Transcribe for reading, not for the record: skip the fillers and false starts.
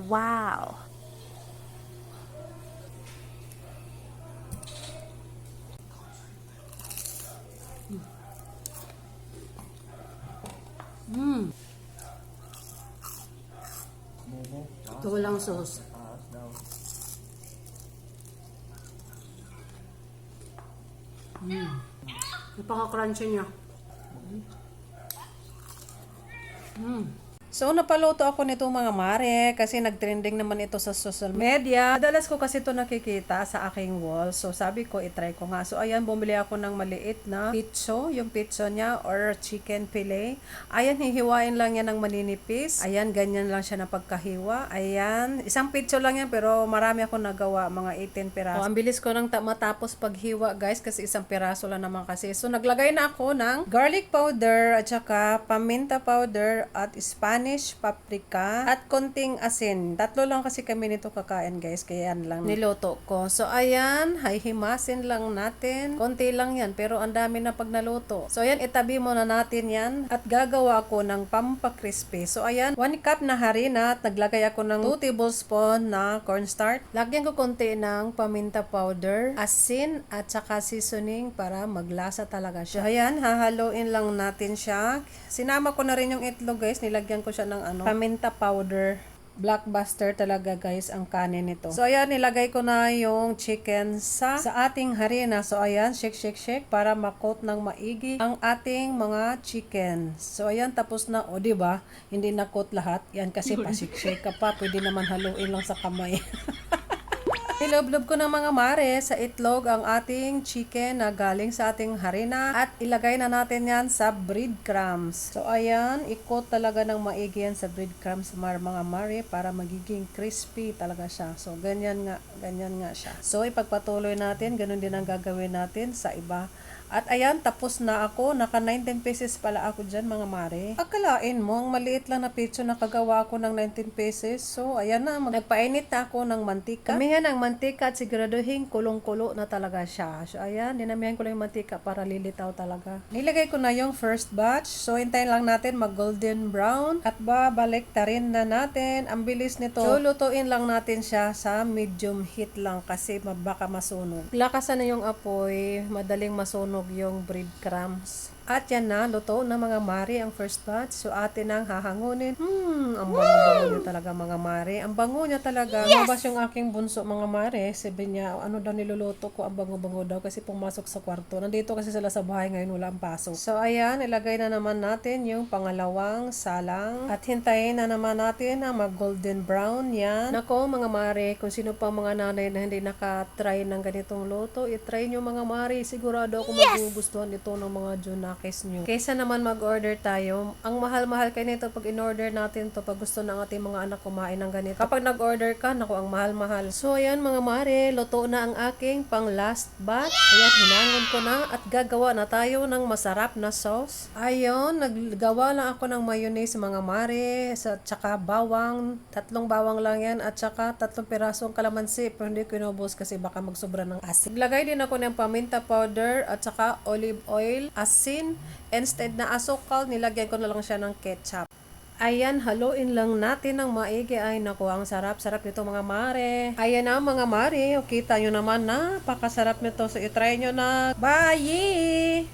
Wow! Mmm. Ito walang sauce. Napaka-crunchy niya. So, napaluto ako nito mga mare kasi nagtrending naman ito sa social media. Madalas ko kasi ito nakikita sa aking wall. So, sabi ko, itry ko nga. So, ayan, bumili ako ng maliit na pizzo. Yung pizzo niya or chicken fillet. Ayan, hihiwain lang yan ng maninipis. Ayan, ganyan lang siya na pagkahiwa. Ayan, isang pizzo lang yan pero marami ako nagawa, mga 18 piraso. So, ang bilis ko nang matapos paghiwa guys kasi isang piraso lang naman kasi. So, naglagay na ako ng garlic powder at saka paminta powder at Spanish paprika at konting asin. Tatlo lang kasi kami nito kakain guys, kaya yan lang niluto ko. So ayan, hihimasin lang natin. Konti lang yan, pero ang dami na pag naluto. So ayan, itabi muna natin yan at gagawa ako ng pampakrispy. So ayan, 1 cup na harina at naglagay ako ng 2 tablespoon na cornstarch. Lagyan ko konti ng paminta powder, asin at saka seasoning para maglasa talaga siya. So ayan, hahaluin lang natin siya. Sinama ko na rin yung itlog guys, nilagyan ko siya ng paminta powder. Blockbuster talaga guys ang kanin nito. So ayan, nilagay ko na yung chicken sa ating harina. So ayan, shake para makot ng maigi ang ating mga chicken. So ayan, tapos na. O diba, hindi nakot lahat. Yan kasi pa-shake ka pa. Pwede naman haluin lang sa kamay. Niloblob ko ng mga mare sa itlog ang ating chicken na galing sa ating harina at ilagay na natin yan sa breadcrumbs. So ayan, ikot talaga ng maigi yan sa breadcrumbs mga mare para magiging crispy talaga siya. So ganyan nga siya. So ipagpatuloy natin, ganun din ang gagawin natin sa iba. At ayan, tapos na ako. Naka 19 pesos pala ako dyan mga mare. Akalain mo, ang maliit lang na pizza nakagawa ako ng 19 pesos. So ayan na, nagpainit na ako ng mantika. Damihan ng mantika at siguraduhin kulong-kulo na talaga siya. So ayan, dinamihan ko lang yung mantika para lilitaw talaga. Nilagay ko na yung first batch. So hintayin lang natin mag golden brown. At babalik rin na natin. Ang bilis nito. So lutuin lang natin siya sa medium heat lang kasi baka masunog. Lakasan na yung apoy, madaling masunog yung breadcrumbs. At yan na, luto na mga mare ang first batch. So atin ang hahangunin. Ang bango-bango niya talaga mga mare. Ang bango niya talaga. Yes! Mabas yung aking bunso mga mare. Sabi niya, ano daw niluluto ko, ang bango-bango daw kasi pumasok sa kwarto. Nandito kasi sila sa bahay ngayon, wala ang pasok. So ayan, ilagay na naman natin yung pangalawang salang. At hintayin na naman natin na mag golden brown yan. Nako mga mare, kung sino pa mga nanay na hindi nakatry ng ganitong luto, itry nyo mga mare. Sigurado ako magugustuhan ito ng mga Juna nyo. Kaysa naman mag-order tayo, ang mahal-mahal kayo nito pag in-order natin to pag gusto ng ating mga anak kumain ng ganito. Kapag nag-order ka, naku, ang mahal-mahal. So, ayan mga mare, luto na ang aking pang last batch. Ayan, hinangon ko na at gagawa na tayo ng masarap na sauce. Ayun, naggawa lang ako ng mayonnaise mga mare, at saka bawang, 3 bawang lang yan, at saka 3 pirasong kalamansi, pero hindi ko inubos kasi baka magsobra ng asin. Naglagay din ako ng paminta powder at saka olive oil, asin. Instead na asukal, nilagyan ko na lang siya ng ketchup. Ayan, haluin lang natin ng maigi. Ay, naku, ang sarap-sarap nito mga mare. Ayan na mga mare. O, kita nyo naman na, napakasarap nito. So, itry nyo na. Bye!